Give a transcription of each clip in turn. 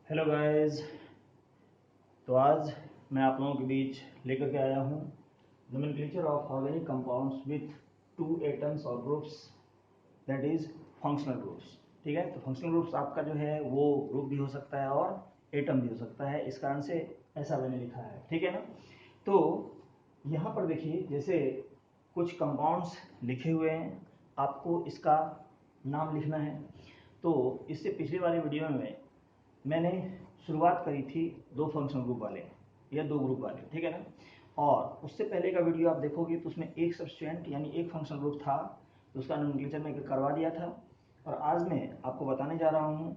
Hello guys. तो आज मैं आप लोगों के बीच लेकर के आया हूँ nomenclature of organic compounds with two atoms और groups, that is functional groups. ठीक है, तो फंक्शनल ग्रुप्स आपका जो है वो ग्रुप भी हो सकता है और एटम भी हो सकता है, इस कारण से ऐसा मैंने लिखा है। ठीक है ना। तो यहाँ पर देखिए, जैसे कुछ कंपाउंड्स लिखे हुए हैं, आपको इसका नाम लिखना है। तो इससे पिछले वाले वीडियो में मैंने शुरुआत करी थी दो फंक्शनल ग्रुप वाले या दो ग्रुप वाले, ठीक है ना। और उससे पहले का वीडियो आप देखोगे तो उसमें एक सब्सटेंट यानी एक फंक्शनल ग्रुप था, तो उसका नोमेनक्लेचर में करवा दिया था। और आज मैं आपको बताने जा रहा हूँ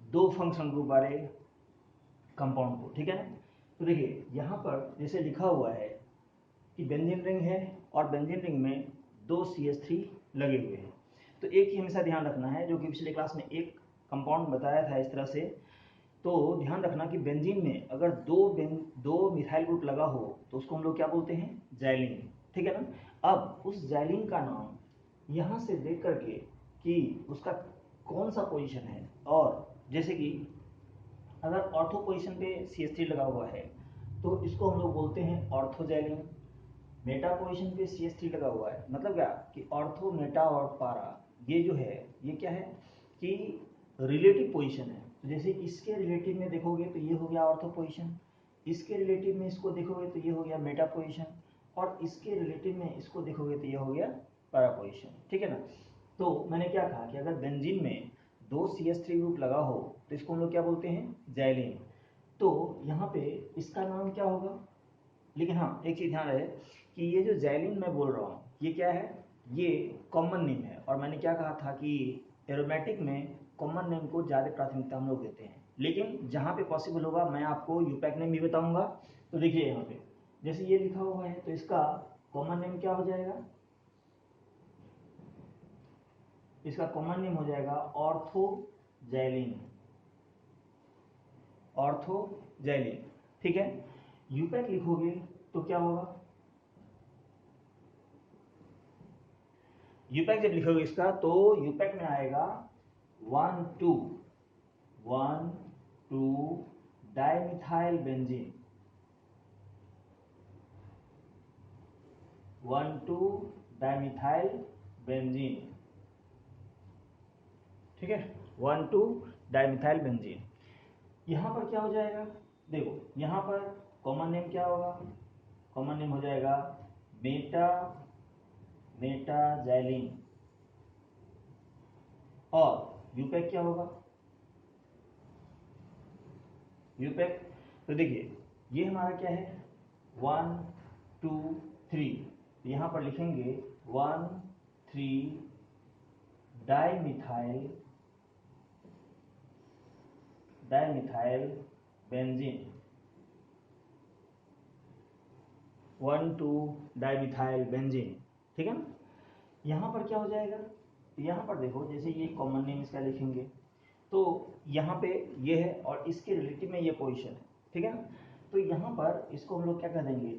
दो फंक्शनल ग्रुप वाले कंपाउंड को, ठीक है ना। तो देखिए यहाँ पर जैसे लिखा हुआ है कि बेंजीन रिंग है और बेंजीन रिंग में दो CH3 लगे हुए हैं। तो एक ही हमेशा ध्यान रखना है, जो कि पिछले क्लास में एक कंपाउंड बताया था इस तरह से। तो ध्यान रखना कि बेंजीन में अगर दो मिथाइल ग्रुप लगा हो तो उसको हम लोग क्या बोलते हैं, जैलीन। ठीक है ना। अब उस जैलीन का नाम यहाँ से देख करके कि उसका कौन सा पोजीशन है, और जैसे कि अगर ऑर्थो पोजीशन पे CH3 लगा हुआ है तो इसको हम लोग बोलते हैं ऑर्थोजैलिन। मेटा पोजीशन पे CH3 लगा हुआ है, मतलब क्या कि ऑर्थो, मेटा और पारा, ये जो है ये क्या है कि रिलेटिव पोजीशन है। तो जैसे इसके रिलेटिव में देखोगे तो ये हो गया ऑर्थो पोजीशन, इसके रिलेटिव में इसको देखोगे तो ये हो गया मेटा पोजीशन, और इसके रिलेटिव में इसको देखोगे तो ये हो गया पैरा पोजीशन। ठीक है ना। तो मैंने क्या कहा कि अगर बेंजीन में दो CH3 ग्रुप लगा हो तो इसको हम लोग क्या बोलते हैं, जैलीन। तो यहाँ पे इसका नाम क्या होगा, लेकिन हाँ एक चीज़ ध्यान रहे कि ये जो जैलिन मैं बोल रहा हूँ ये क्या है, ये कॉमन नेम है। और मैंने क्या कहा था कि एरोमेटिक में कॉमन नेम को ज़्यादा प्राथमिकता हम लोग देते हैं, लेकिन जहाँ पे पॉसिबल होगा मैं आपको यूपैक नेम भी बताऊंगा। तो देखिए यहाँ पे जैसे ये लिखा हुआ है तो इसका कॉमन नेम क्या हो जाएगा, इसका कॉमन नेम हो जाएगा ऑर्थोजैलिन, ऑर्थोजैलिन। ठीक है। यूपैक लिखोगे तो क्या होगा, यूपैक जब लिखोगे इसका तो यूपैक में आएगा 1,2 डाइमिथाइल बेंजीन, 1,2 डाइमिथाइल बेंजीन। ठीक है, 1,2 डाइमिथाइल बेंजीन। यहाँ पर क्या हो जाएगा, देखो यहाँ पर कॉमन नेम क्या होगा, कॉमन नेम हो जाएगा मेटा, मेटाजैलिन। और यूपैक क्या होगा, यूपैक। तो देखिए ये हमारा क्या है 1, 2, 3, यहाँ पर लिखेंगे 1, 3 dimethyl, dimethyl benzene, 1, 2 dimethyl benzene. ठीक है ना। यहाँ पर क्या हो जाएगा, यहाँ पर देखो जैसे ये कॉमन नेम इसका लिखेंगे तो यहाँ पे ये है और इसके रिलेटिव में ये पोजीशन है। ठीक है ना। तो यहाँ पर इसको हम लोग क्या कह देंगे,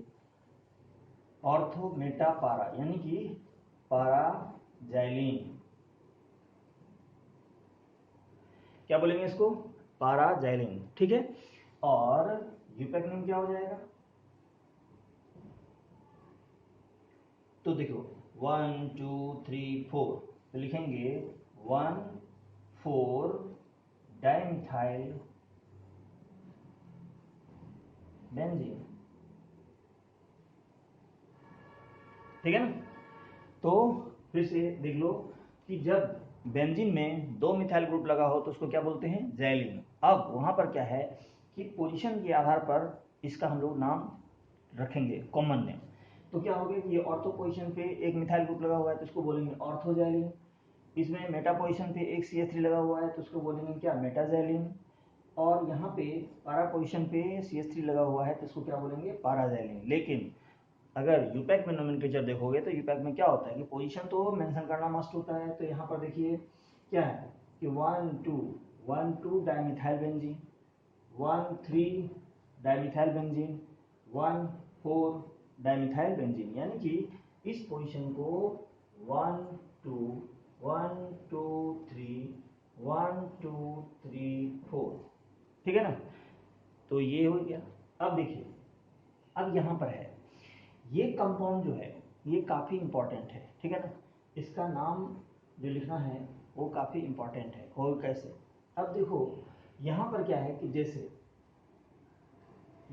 ऑर्थो मेटा पारा, यानी कि पाराजैलिन। क्या बोलेंगे इसको, पाराजैलिन। ठीक है। और यूपैक नेम क्या हो जाएगा, तो देखो 1, 2, 3, 4, तो लिखेंगे 1, 4 डाइमिथाइल बेंजीन। ठीक है ना। तो फिर से देख लो कि जब बेंजीन में दो मिथाइल ग्रुप लगा हो तो उसको क्या बोलते हैं, जैलिन। अब वहां पर क्या है कि पोजीशन के आधार पर इसका हम लोग नाम रखेंगे, कॉमन नेम। तो क्या हो गया कि ये ऑर्थो पोजीशन पे एक मिथाइल ग्रुप लगा हुआ है तो उसको बोलेंगे ऑर्थोजैलिन। इसमें मेटा पोजीशन पे एक CH3 लगा हुआ है तो उसको बोलेंगे क्या, मेटाजैलिन। और यहाँ पे पारा पोजीशन पे CH3 लगा हुआ है तो इसको क्या बोलेंगे, पाराजैलिन। लेकिन अगर यूपैक में नोमेनक्लेचर देखोगे तो यूपैक में क्या होता है कि पोजीशन तो मेंशन करना मस्ट होता है। तो यहाँ पर देखिए क्या है कि 1, 2 dimethyl benzene, 1, 3 dimethyl benzene, 1, 4 dimethyl benzene, यानी कि इस पोजीशन को 1, 2, 1, 2, 3, 1, 2, 3, 4 ठीक है ना। तो ये हो गया। अब देखिए, अब यहाँ पर है ये कंपाउंड जो है ये काफ़ी इंपॉर्टेंट है, ठीक है ना। इसका नाम जो लिखना है वो काफ़ी इंपॉर्टेंट है। और कैसे, अब देखो यहाँ पर क्या है कि जैसे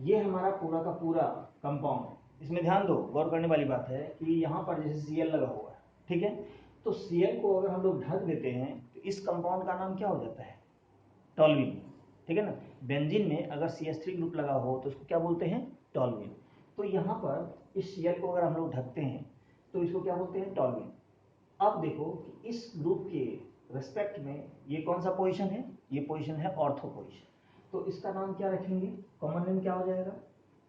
ये हमारा पूरा का पूरा कंपाउंड है, इसमें ध्यान दो, गौर करने वाली बात है कि यहाँ पर जैसे Cl लगा हुआ है, ठीक है, तो Cl को अगर हम लोग ढक देते हैं तो इस कंपाउंड का नाम क्या हो जाता है, टॉल्यूइन, ठीक है ना। बेंजीन में अगर CH3 ग्रुप लगा हो तो उसको क्या बोलते हैं, टॉल्यूइन। तो यहाँ पर इस Cl को अगर हम लोग ढकते हैं तो इसको क्या बोलते हैं, टॉल्यूइन। अब देखो कि इस ग्रुप के रेस्पेक्ट में ये कौन सा पोजीशन है, ये पोजीशन है ऑर्थो पोजीशन। तो इसका नाम क्या रखेंगे, कॉमन नेम क्या हो जाएगा,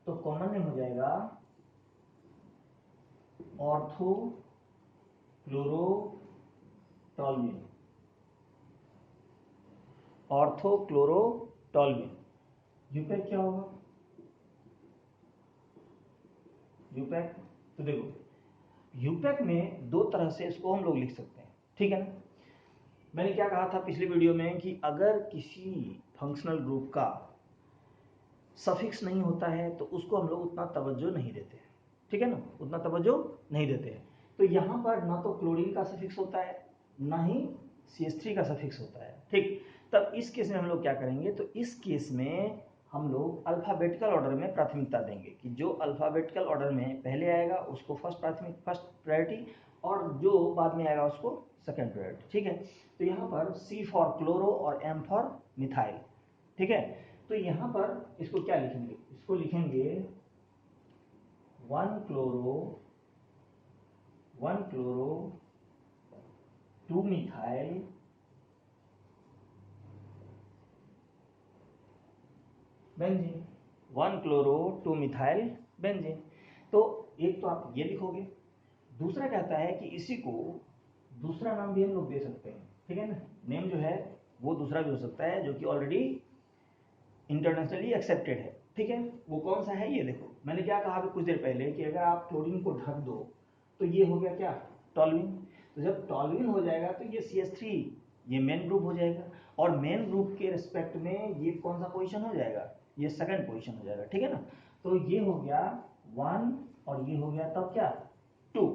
तो कॉमन नेम हो जाएगा ऑर्थो क्लोरोटॉल्यूइन, ऑर्थो क्लोरोटॉल्यूइन। यूपैक क्या होगा, यूपैक, तो देखो यूपैक में दो तरह से इसको हम लोग लिख सकते हैं, ठीक है ना। मैंने क्या कहा था पिछली वीडियो में कि अगर किसी फंक्शनल ग्रुप का सफिक्स नहीं होता है तो उसको हम लोग उतना तवज्जो नहीं देते हैं, ठीक है ना, उतना तवज्जो नहीं देते हैं। तो यहाँ पर ना तो क्लोरीन का सफिक्स होता है ना ही CH3 का सफिक्स होता है, ठीक। तब इस केस में हम लोग क्या करेंगे, तो इस केस में हम लोग अल्फाबेटिकल ऑर्डर में प्राथमिकता देंगे कि जो अल्फाबेटिकल ऑर्डर में पहले आएगा उसको फर्स्ट प्रायोरिटी, और जो बाद में आएगा उसको सेकंड प्रायोरिटी, ठीक है। तो यहाँ पर C फॉर क्लोरो और M फॉर मिथाइल, ठीक है। तो यहाँ पर इसको क्या लिखेंगे, इसको लिखेंगे 1 chloro 2 methyl benzene, 1 chloro 2 methyl benzene. तो एक तो आप ये लिखोगे, दूसरा कहता है कि इसी को दूसरा नाम भी हम लोग दे सकते हैं, ठीक है ना। नेम जो है वो दूसरा भी हो सकता है जो कि ऑलरेडी इंटरनेशनली एक्सेप्टेड है, ठीक है। वो कौन सा है, ये देखो मैंने क्या कहा अभी कुछ देर पहले कि अगर आप क्लोरीन को ढक दो तो ये हो गया क्या, टॉल्यूइन। तो जब टॉल्यूइन हो जाएगा तो ये CH3 ये मेन ग्रुप हो जाएगा, और मेन ग्रुप के रिस्पेक्ट में ये कौन सा पोजीशन हो जाएगा, ये सेकंड पोजीशन हो जाएगा, ठीक है ना। तो ये हो गया 1 और ये हो गया तब क्या 2।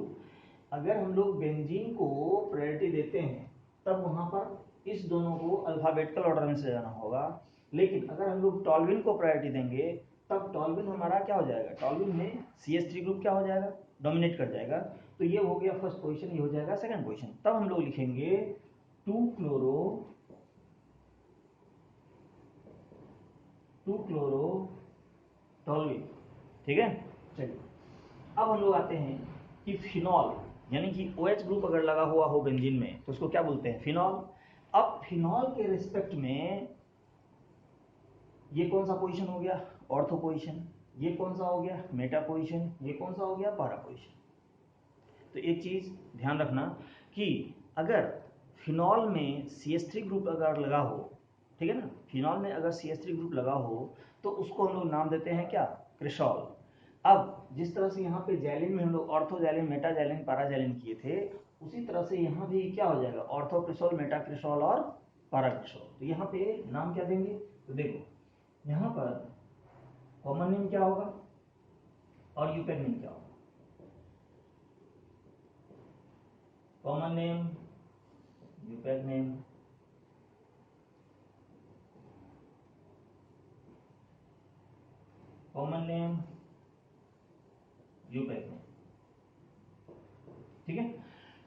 अगर हम लोग बेंजीन को प्रायोरिटी देते हैं तब वहां पर इस दोनों को अल्फाबेटिकल ऑर्डर में सजाना होगा, लेकिन अगर हम लोग टॉल्यूइन को प्रायोरिटी देंगे तब टॉल्यूइन हमारा क्या हो जाएगा, टॉल्यूइन में CH3 ग्रुप क्या हो जाएगा, डोमिनेट कर जाएगा। तो ये हो गया फर्स्ट पोजीशन, ये हो जाएगा सेकंड पोजीशन। तब हम लोग लिखेंगे 2 क्लोरो टॉल्यूइन, ठीक है। चलिए अब हम लोग आते हैं कि फिनॉल, यानी कि OH ग्रुप अगर लगा हुआ हो बेंजीन में तो उसको क्या बोलते हैं, फिनॉल। अब फिनॉल के रिस्पेक्ट में ये कौन सा पोजीशन हो गया, ऑर्थो पोजीशन, ये कौन सा हो गया, मेटा पोजीशन, ये कौन सा हो गया, पैरा पोजीशन। तो एक चीज ध्यान रखना कि अगर फिनॉल में CH3 ग्रुप अगर लगा हो, ठीक है ना, फिनॉल में अगर CH3 ग्रुप लगा हो तो उसको हम लोग नाम देते हैं क्या, क्रिसॉल। अब जिस तरह से यहाँ पे जैलिन में हम लोग ortho Jaylin, Meta Jaylin, para Jaylin किए थे, उसी तरह से यहाँ भी क्या हो जाएगा, ऑर्थो क्रिसॉल, मेटा क्रिसॉल और पैरा क्रिसॉल। तो यहाँ पे नाम क्या देंगे, तो देखो यहाँ पर कॉमन नेम क्या होगा और यूपैक नेम क्या होगा, common name, IUPAC name, common name, IUPAC name, ठीक है।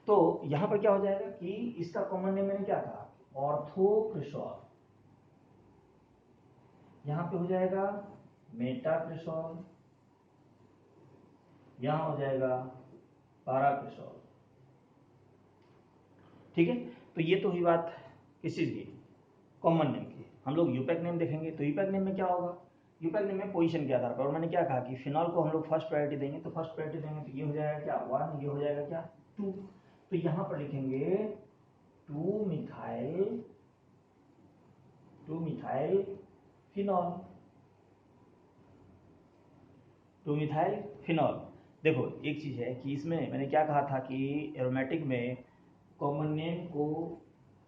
तो यहां पर क्या हो जाएगा कि इसका कॉमन नेम मैंने क्या कहा, ऑर्थोक्रिसॉल, यहां पे हो जाएगा मेटाक्रिसॉल, यहां हो जाएगा पैराक्रिसॉल, ठीक है। तो ये तो हुई बात किस चीज की, कॉमन नेम की। हम लोग यूपैक नेम देखेंगे तो यूपैक नेम में क्या होगा, यूपैक नेम में पोजीशन के आधार पर, और मैंने क्या कहा कि फिनॉल को हम लोग फर्स्ट प्रायोरिटी देंगे, तो फर्स्ट प्रायोरिटी देंगे तो ये हो जाएगा क्या 1, ये हो जाएगा क्या 2। तो यहां पर लिखेंगे 2 मिथाइल फिनॉल, 2 मिथाइल फिनॉल। देखो एक चीज है कि इसमें मैंने क्या कहा था कि एरोमेटिक में कॉमन नेम को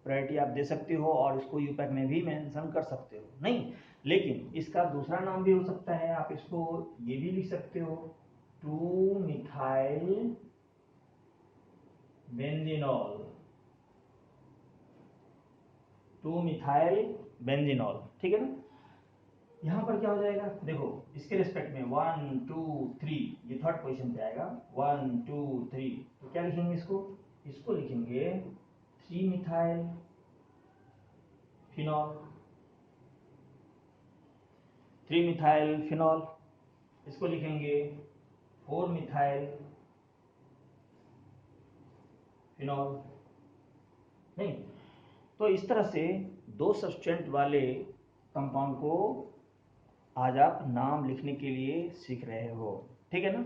प्रायोरिटी आप दे सकते हो और इसको यूपैक में भी मेंशन कर सकते हो, नहीं लेकिन इसका दूसरा नाम भी हो सकता है, आप इसको ये भी लिख सकते हो 2 मिथाइल बेंजीनॉल, 2 मिथाइल बेंजीनॉल, ठीक है ना। यहाँ पर क्या हो जाएगा, देखो इसके रिस्पेक्ट में 1 2 3, ये थर्ड पोजीशन पे आएगा 1 2 3, तो क्या लिखेंगे इसको लिखेंगे 3 मिथाइल फिनॉल, 3 मिथाइल फिनॉल, इसको लिखेंगे 4 मिथाइल फिनॉल, नहीं। तो इस तरह से 2 सब्सटेंट वाले कंपाउंड को आज आप नाम लिखने के लिए सीख रहे हो, ठीक है ना।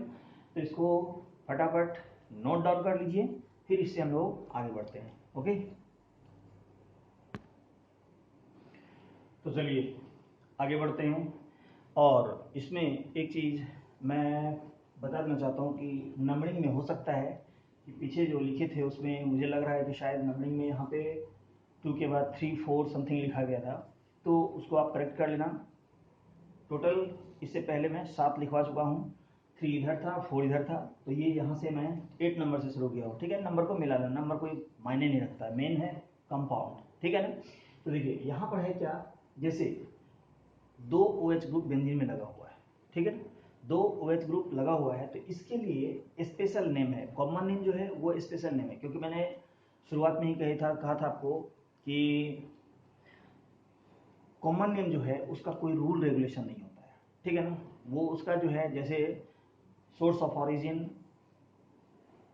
तो इसको फटाफट नोट डाउन कर लीजिए, फिर इससे हम लोग आगे बढ़ते हैं, ओके। तो चलिए आगे बढ़ते हैं, और इसमें एक चीज़ मैं बता देना चाहता हूँ कि नंबरिंग में हो सकता है कि पीछे जो लिखे थे उसमें मुझे लग रहा है कि शायद नंबरिंग में यहाँ पे 2 के बाद 3 4 समथिंग लिखा गया था, तो उसको आप करेक्ट कर लेना। टोटल इससे पहले मैं 7 लिखवा चुका हूँ, 3 इधर था 4 इधर था, तो ये यहाँ से मैं 8 नंबर से शुरू किया हूँ, ठीक है। नंबर को मिला लेना, नंबर कोई मायने नहीं रखता, मेन है कंपाउंड, ठीक है ना। तो देखिए यहाँ पर है क्या, जैसे 2 OH ग्रुप बेंजीन में लगा हुआ है, ठीक है ना, 2 OH ग्रुप लगा हुआ है, तो इसके लिए स्पेशल नेम है, कॉमन नेम जो है वो स्पेशल नेम है, क्योंकि मैंने शुरुआत में ही कहा था आपको कि कॉमन नेम जो है उसका कोई रूल रेगुलेशन नहीं होता है, ठीक है ना। वो उसका जो है जैसे सोर्स ऑफ ऑरिजिन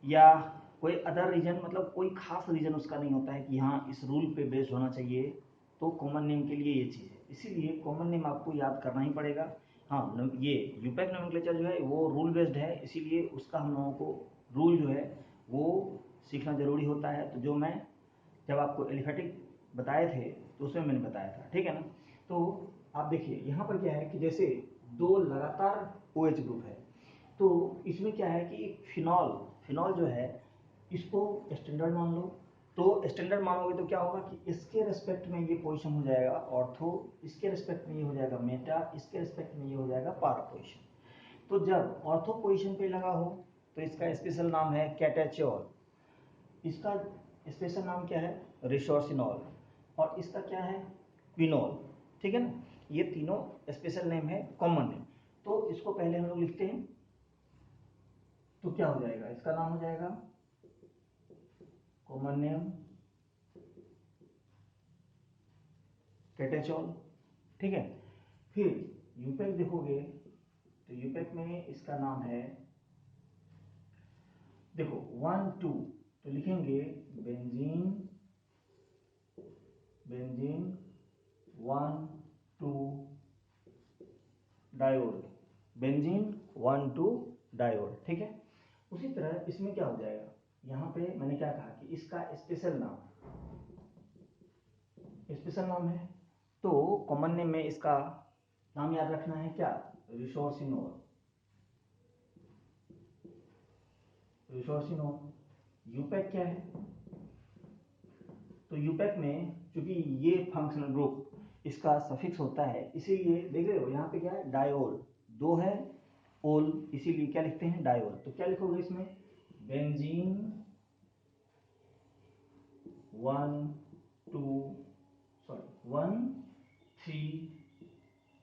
या कोई अदर रीजन, मतलब कोई खास रीजन उसका नहीं होता है कि हाँ इस रूल पे बेस्ड होना चाहिए, तो कॉमन नेम के लिए ये चीज़ है, इसीलिए कॉमन नेम आपको याद करना ही पड़ेगा। हाँ ये यूपैक नोमेनक्लेचर जो है वो रूल बेस्ड है, इसीलिए उसका हम लोगों को रूल जो है वो सीखना ज़रूरी होता है। तो जो मैं जब आपको एलिफेटिक बताए थे तो उसमें मैंने बताया था, ठीक है ना। तो आप देखिए यहाँ पर क्या है कि जैसे 2 लगातार OH ग्रुप है, तो इसमें क्या है कि फिनॉल जो है इसको स्टैंडर्ड मान लो, तो स्टैंडर्ड मानोगे तो क्या होगा कि इसके रेस्पेक्ट में ये पोजीशन हो जाएगा ऑर्थो, इसके रेस्पेक्ट में ये हो जाएगा मेटा, इसके रेस्पेक्ट में ये हो जाएगा पारा पोजीशन। तो जब ऑर्थो पोजीशन पे लगा हो तो इसका स्पेशल नाम है कैटाचोल, इसका स्पेशल नाम क्या है रिसोर्सिनॉल, और इसका क्या है क्विनोल, ठीक है ना। ये तीनों स्पेशल नेम है, कॉमन नेम। तो इसको पहले हम लोग लिखते हैं, तो क्या हो जाएगा, इसका नाम हो जाएगा कॉमन नेम कैटाचोल, ठीक है। फिर यूपैक देखोगे तो यूपैक में इसका नाम है, देखो 1 2, तो लिखेंगे बेंजीन 1 2 डायोल, बेंजीन 1 2 डायोल, ठीक है। उसी तरह इसमें क्या हो जाएगा, यहाँ पे मैंने क्या कहा कि इसका स्पेशल नाम है, तो कॉमन नेम में इसका नाम याद रखना है क्या, रिसोर्सिनोल। यूपैक क्या है, तो यूपैक में चूंकि ये फंक्शनल ग्रुप इसका सफिक्स होता है, इसीलिए देख रहे हो यहाँ पे क्या है डायोल, 2 है ओल, इसीलिए क्या लिखते हैं डायोल। तो क्या लिखोगे इसमें बेंजीन 1 3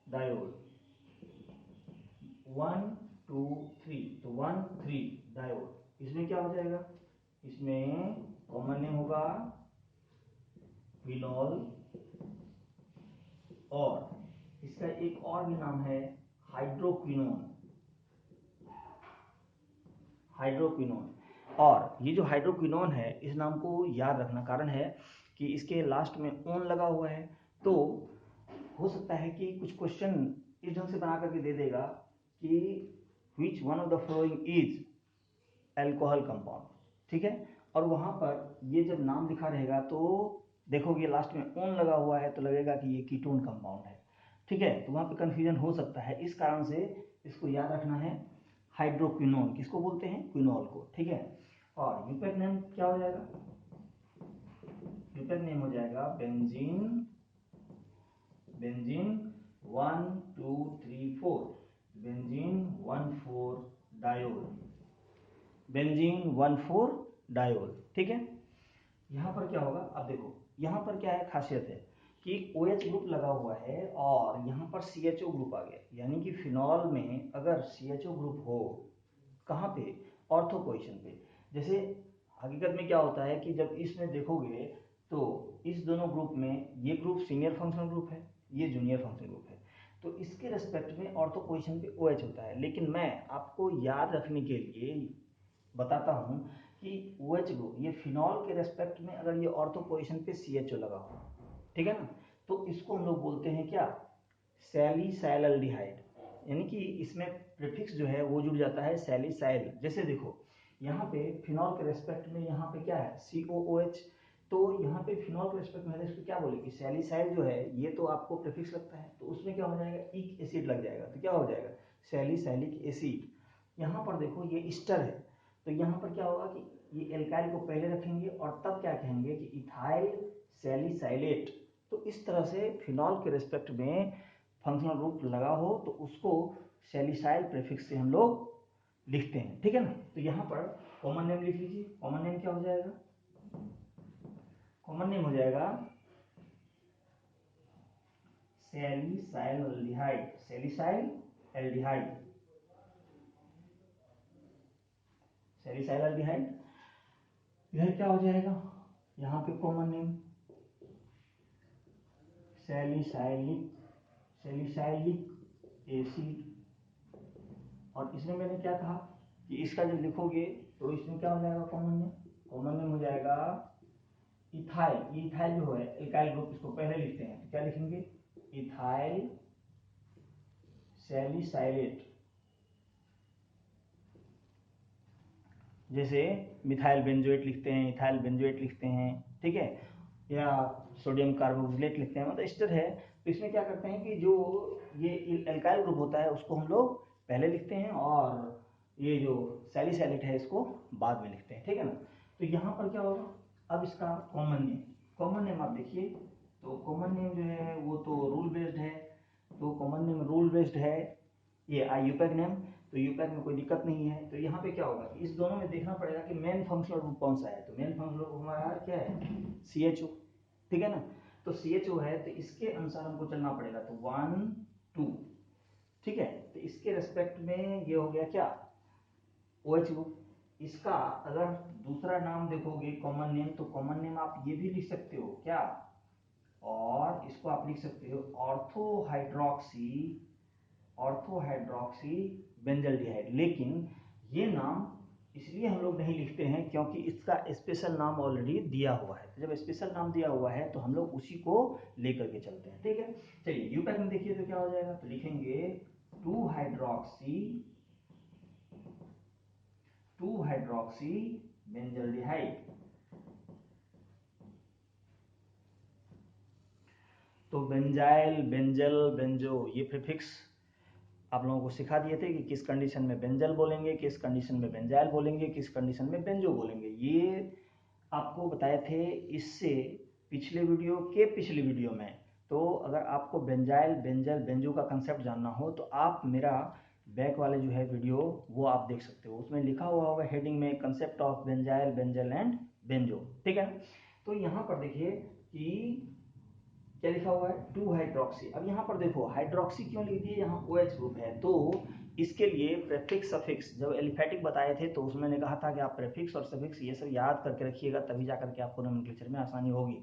डायोल, 1 2 3, तो 1 3 डायोल। इसमें क्या हो जाएगा, इसमें कॉमन नेम होगा क्विनोल, और इसका एक और भी नाम है हाइड्रोक्विनोन। और ये जो हाइड्रोक्विनोन है इस नाम को याद रखना, कारण है कि इसके लास्ट में ओन लगा हुआ है, तो हो सकता है कि कुछ क्वेश्चन इस ढंग से बना करके दे देगा कि which one of the following is alcohol compound, ठीक है। और वहां पर ये जब नाम लिखा रहेगा तो देखोगे लास्ट में ओन लगा हुआ है तो लगेगा कि ये कीटोन कंपाउंड है, ठीक है। तो वहां पे कंफ्यूजन हो सकता है, इस कारण से इसको याद रखना है हाइड्रोक्विनोन, किसको बोलते हैं क्विनोल को, ठीक है। और यूपैक नेम क्या हो जाएगा, यूपैक नेम हो जाएगा benzene 1 2 3 4, benzene 1,4 diol, benzene 1,4 diol. ठीक है, यहाँ पर क्या होगा, अब देखो यहाँ पर क्या है खासियत है कि OH ग्रुप लगा हुआ है और यहाँ पर CHO ग्रुप आ गया, यानी कि फिनॉल में अगर CHO ग्रुप हो, कहाँ पे, ऑर्थो पोजीशन पे। जैसे हकीकत में क्या होता है कि जब इसमें देखोगे तो इस दोनों ग्रुप में ये ग्रुप सीनियर फंक्शनल ग्रुप है, ये जूनियर फंक्शनल ग्रुप है, तो इसके रेस्पेक्ट में ऑर्थो पोजीशन पे OH होता है। लेकिन मैं आपको याद रखने के लिए बताता हूँ कि OH ग्रुप ये फिनॉल के रेस्पेक्ट में अगर ये ऑर्थो पोजीशन पे CHO लगा हो, ठीक है ना, तो इसको हम लोग बोलते हैं क्या, सैलिसाइलल्डिहाइड, यानी कि इसमें प्रीफिक्स जो है वो जुड़ जाता है सैलिसाइल। जैसे देखो यहाँ पे फिनॉल के रेस्पेक्ट में यहाँ पे क्या है COOH, तो यहाँ पे फिनॉल के रेस्पेक्ट में इसको क्या बोलेगी, सैलिसाइल जो है ये तो आपको प्रीफिक्स लगता है, तो उसमें क्या हो जाएगा, इक एसिड लग जाएगा, तो क्या हो जाएगा सैलिसाइलिक एसिड। यहाँ पर देखो ये ईस्टर है, तो यहाँ पर क्या होगा कि ये एल्काइल को पहले रखेंगे और तब क्या कहेंगे कि इथाइल सैलिसाइलेट। तो इस तरह से फिनॉल के रेस्पेक्ट में फंक्शनल ग्रुप लगा हो तो उसको सैलिसाइल प्रीफिक्स से हम लोग लिखते हैं। ठीक है ना, तो यहाँ पर कॉमन नेम लिख लीजिए। कॉमन नेम क्या हो जाएगा, कॉमन नेम हो जाएगा सैलिसाइलल्डिहाइड, सैलिसाइल एल्डिहाइड, सैलिसाइलल्डिहाइड। इधर क्या हो जाएगा, यहाँ पे common name salicylic, salicylic acid. और इसमें मैंने क्या कहा कि इसका जब लिखोगे तो इसमें क्या हो जाएगा, कॉमन नेम, कॉमन नेम हो जाएगा इथाइल। इथाइल जो है एल्काइल ग्रुप, इसको पहले लिखते हैं तो क्या लिखेंगे, इथाइल सैलिसाइलेट। जैसे मिथाइल बेंजोएट लिखते हैं, इथाइल बेंजोएट लिखते हैं, ठीक है, या सोडियम कार्बोक्सिलेट लिखते हैं, मतलब इस तरह है। तो इसमें क्या करते हैं कि जो ये एल्काइल ग्रुप होता है उसको हम लोग पहले लिखते हैं और ये जो सैलिसाइलेट है इसको बाद में लिखते हैं। ठीक है ना, तो यहाँ पर क्या होगा, अब इसका कॉमन नेम, कॉमन नेम आप देखिए, तो कॉमन नेम जो है वो तो रूल बेस्ड है, तो कॉमन नेम रूल बेस्ड है। ये यूपैक नेम, तो यूपैक में कोई दिक्कत नहीं है। तो यहाँ पे क्या होगा, इस दोनों में देखना पड़ेगा कि मेन फंक्शनल ग्रुप कौन सा है, तो मेन फंक्शनल ग्रुप हमारा क्या है, CHO। ठीक है ना, तो CHO है तो इसके अनुसार हमको चलना पड़ेगा, तो 1 2, ठीक है, तो इसके रेस्पेक्ट में ये हो गया क्या, OH ग्रुप। इसका अगर दूसरा नाम देखोगे कॉमन नेम, तो कॉमन नेम आप ये भी लिख सकते हो क्या, और इसको आप लिख सकते हो ऑर्थोहाइड्रोक्सी, ऑर्थोहाइड्रोक्सी बेंजल्डिहाइड। लेकिन ये नाम इसलिए हम लोग नहीं लिखते हैं क्योंकि इसका स्पेशल नाम ऑलरेडी दिया हुआ है, तो जब स्पेशल नाम दिया हुआ है तो हम लोग उसी को लेकर के चलते हैं। ठीक है, चलिए यूपैक में देखिए तो क्या हो जाएगा, तो लिखेंगे 2 हाइड्रोक्सी बेंजल्डिहाइड। तो बेंजाइल, बेंजल, बेंजो, ये प्रीफिक्स आप लोगों को सिखा दिए थे कि किस कंडीशन में बेंजल बोलेंगे, किस कंडीशन में बेंजाइल बोलेंगे, किस कंडीशन में बेंजो बोलेंगे, ये आपको बताए थे इससे पिछले वीडियो के पिछले वीडियो में। तो अगर आपको बेंजाइल, बेंजल, बेंजो का कंसेप्ट जानना हो तो आप मेरा बैक वाले जो है वीडियो वो आप देख सकते हो, उसमें लिखा हुआ होगा हेडिंग में concept of benzyl, benzal and benzo. ठीक है, तो यहाँ पर देखिए कि क्या लिखा हुआ है, 2 हाइड्रोक्सी। अब यहाँ पर देखो हाइड्रोक्सी क्यों लिख दिए, यहाँ OH ग्रुप है, तो इसके लिए प्रेफिक्स सफिक्स जब एलिफेटिक बताए थे तो उसमें मैंने कहा था कि आप प्रेफिक्स और सफिक्स ये सब याद करके रखिएगा, तभी जाकर के आपको नोमेनक्लेचर में आसानी होगी।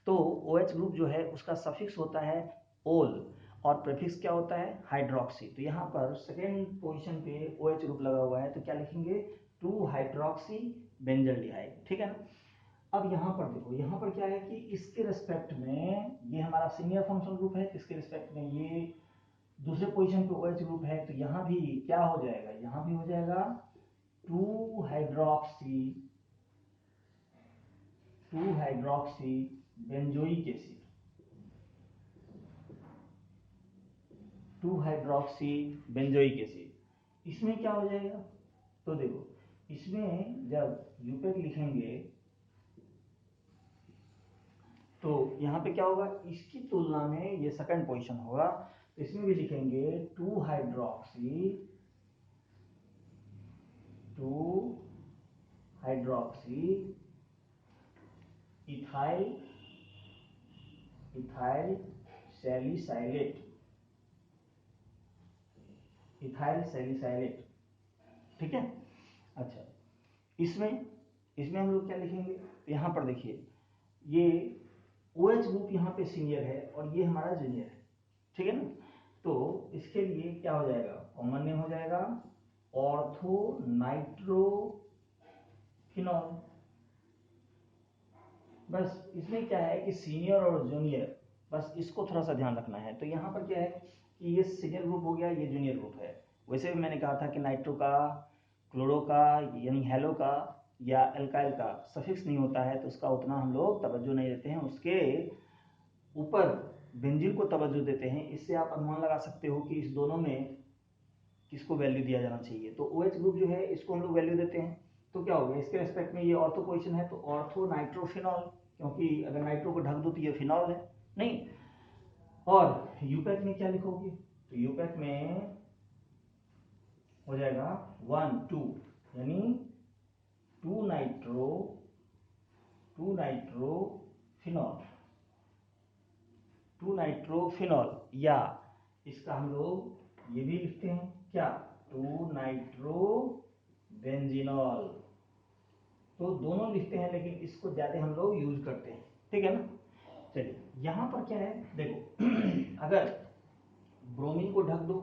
तो OH ग्रुप जो है उसका सफिक्स होता है ओल और प्रेफिक्स क्या होता है हाइड्रोक्सी। तो यहाँ पर सेकेंड पोजिशन पे OH ग्रुप लगा हुआ है, तो क्या लिखेंगे 2 हाइड्रोक्सी बेंजल्डिहाइड। ठीक है ना, अब यहाँ पर देखो, यहाँ पर क्या है कि इसके रेस्पेक्ट में ये हमारा सीनियर फंक्शनल ग्रुप है, इसके रेस्पेक्ट में ये दूसरे पोजीशन पे OH ग्रुप है, तो यहाँ भी क्या हो जाएगा, यहाँ भी हो जाएगा 2 hydroxy benzoic acid, 2 hydroxy benzoic acid. इसमें क्या हो जाएगा, तो देखो इसमें जब यूपैक लिखेंगे तो यहाँ पे क्या होगा, इसकी तुलना में ये सेकंड पोजीशन होगा, तो इसमें भी लिखेंगे 2 हाइड्रोक्सी इथाइल सैलिसाइलेट, ठीक है। अच्छा, इसमें हम लोग क्या लिखेंगे, यहाँ पर देखिए ये OH ग्रुप यहाँ पे सीनियर है और ये हमारा जूनियर है, ठीक है ना। तो इसके लिए क्या हो जाएगा, कॉमन नेम हो जाएगा ऑर्थो नाइट्रोफिनॉल। बस इसमें क्या है कि सीनियर और जूनियर, बस इसको थोड़ा सा ध्यान रखना है। तो यहाँ पर क्या है कि ये सीनियर ग्रुप हो गया, ये जूनियर ग्रुप है। वैसे भी मैंने कहा था कि नाइट्रो का, क्लोरो का यानी हेलो का या एल्काइल का सफिक्स नहीं होता है, तो उसका उतना हम लोग तवज्जो नहीं देते हैं, उसके ऊपर बेंजीन को तवज्जो देते हैं। इससे आप अनुमान लगा सकते हो कि इस दोनों में किसको वैल्यू दिया जाना चाहिए। तो OH ग्रुप जो है इसको हम लोग वैल्यू देते हैं, तो क्या हो गया इसके रेस्पेक्ट में, ये ऑर्थो पोजीशन है तो ऑर्थो नाइट्रोफिनॉल, क्योंकि अगर नाइट्रो को ढक दो तो ये फिनॉल है नहीं। और यूपैक में क्या लिखोगे, तो यूपैक में हो जाएगा 1 2 यानी 2 नाइट्रोफिनॉल, या इसका हम लोग ये भी लिखते हैं क्या, 2 नाइट्रोबेंजीनॉल। तो दोनों लिखते हैं लेकिन इसको ज्यादा हम लोग यूज करते हैं, ठीक है ना। चलिए यहाँ पर क्या है देखो अगर ब्रोमीन को ढक दो,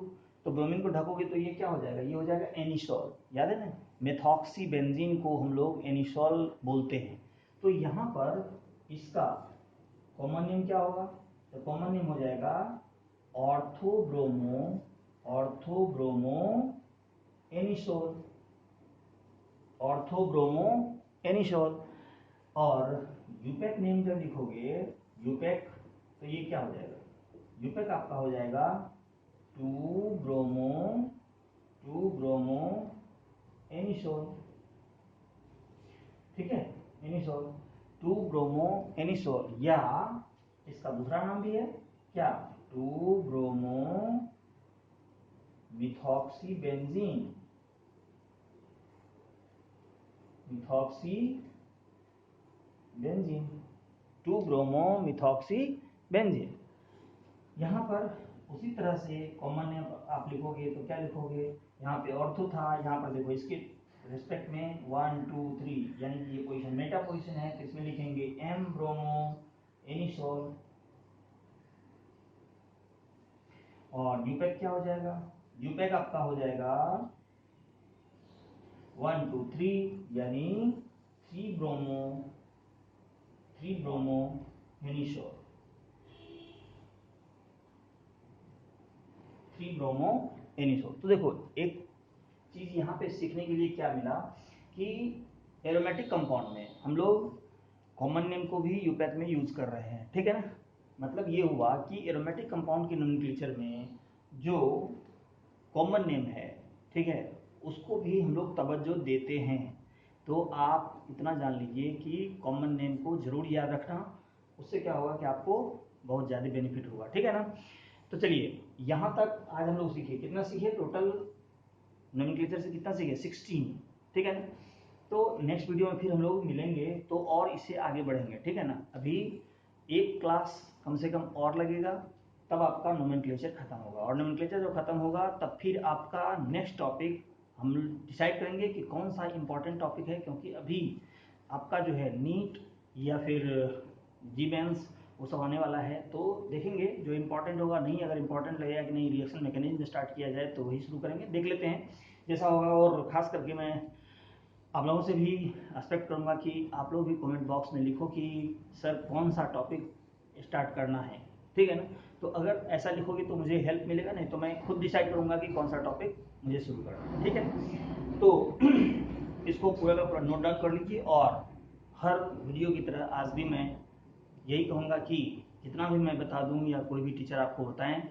तो ब्रोमीन को ढकोगे तो ये क्या हो जाएगा, ये हो जाएगा एनिसॉल, याद है ना, मेथॉक्सी बेंजीन को हम लोग एनिसॉल बोलते हैं। तो यहाँ पर इसका कॉमन नेम क्या होगा, तो कॉमन नेम हो जाएगा ऑर्थोब्रोमो एनिसोल। और यूपैक नेम जब लिखोगे यूपैक, तो ये क्या हो जाएगा, यूपैक आपका हो जाएगा 2 ब्रोमो एनिसोल, ठीक है, एनिसोल 2 ब्रोमो एनिसोल, या इसका दूसरा नाम भी है क्या, 2 bromo methoxy benzene 2 bromo methoxy benzene. यहाँ पर उसी तरह से कॉमन नेम आप लिखोगे तो क्या लिखोगे, यहाँ पे ऑर्थो था, यहाँ पर देखो इसके रिस्पेक्ट में 1 2 3 यानी कि ये पोजीशन मेटा पोजीशन है, तो इसमें लिखेंगे M ब्रोमो एनिसोल। और यूपैक क्या हो जाएगा, यूपैक आपका हो जाएगा 1 2 3 यानी 3 ब्रोमो एनिसोल, 3 ब्रोमो एनिसोल। तो देखो एक चीज यहाँ पे सीखने के लिए क्या मिला कि एरोमेटिक कंपाउंड में हम लोग कॉमन नेम को भी यूपैक में यूज कर रहे हैं, ठीक है ना। मतलब ये हुआ कि एरोमेटिक कंपाउंड की नोमेनक्लेचर में जो कॉमन नेम है, ठीक है, उसको भी हम लोग तवज्जो देते हैं। तो आप इतना जान लीजिए कि कॉमन नेम को जरूर याद रखना, उससे क्या होगा कि आपको बहुत ज़्यादा बेनिफिट होगा, ठीक है ना। तो चलिए यहाँ तक आज हम लोग सीखे, कितना सीखे टोटल नोमेनक्लेचर से, कितना सीखे 16, ठीक है ना। तो नेक्स्ट वीडियो में फिर हम लोग मिलेंगे तो और इससे आगे बढ़ेंगे, ठीक है ना। अभी एक क्लास कम से कम और लगेगा, तब आपका नोमेनक्लेचर खत्म होगा, और नोमेनक्लेचर जब खत्म होगा तब फिर आपका नेक्स्ट टॉपिक हम डिसाइड करेंगे कि कौन सा इंपॉर्टेंट टॉपिक है, क्योंकि अभी आपका जो है नीट या फिर जी मेंस वो सब आने वाला है, तो देखेंगे जो इंपॉर्टेंट होगा। नहीं अगर इंपॉर्टेंट लगेगा कि नहीं रिएक्शन मैकेनिज्म स्टार्ट किया जाए तो वही शुरू करेंगे, देख लेते हैं जैसा होगा। और खास करके मैं आप लोगों से भी एक्सपेक्ट करूंगा कि आप लोग भी कमेंट बॉक्स में लिखो कि सर कौन सा टॉपिक स्टार्ट करना है, ठीक है ना। तो अगर ऐसा लिखोगे तो मुझे हेल्प मिलेगा, नहीं तो मैं खुद डिसाइड करूंगा कि कौन सा टॉपिक मुझे शुरू करना है, ठीक है। तो इसको पूरा का पूरा नोट डाउन कर लीजिए। और हर वीडियो की तरह आज भी मैं यही कहूँगा कि जितना भी मैं बता दूँ या कोई भी टीचर आपको बताएं,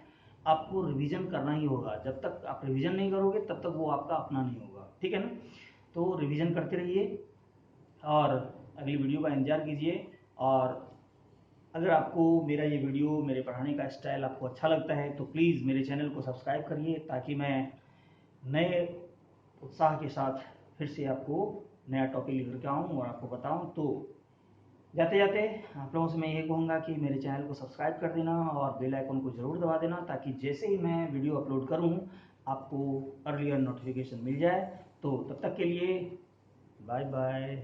आपको रिवीजन करना ही होगा। जब तक आप रिवीजन नहीं करोगे तब तक वो आपका अपना नहीं होगा, ठीक है ना। तो रिवीजन करते रहिए और अगली वीडियो का इंतजार कीजिए। और अगर आपको मेरा ये वीडियो, मेरे पढ़ाने का स्टाइल आपको अच्छा लगता है तो प्लीज़ मेरे चैनल को सब्सक्राइब करिए, ताकि मैं नए उत्साह के साथ फिर से आपको नया टॉपिक लेकर के आऊँ और आपको बताऊँ। तो जाते जाते आप लोगों से मैं ये कहूँगा कि मेरे चैनल को सब्सक्राइब कर देना और बेल आइकन को ज़रूर दबा देना, ताकि जैसे ही मैं वीडियो अपलोड करूँ आपको अर्लियर नोटिफिकेशन मिल जाए। तो तब तक के लिए बाय बाय।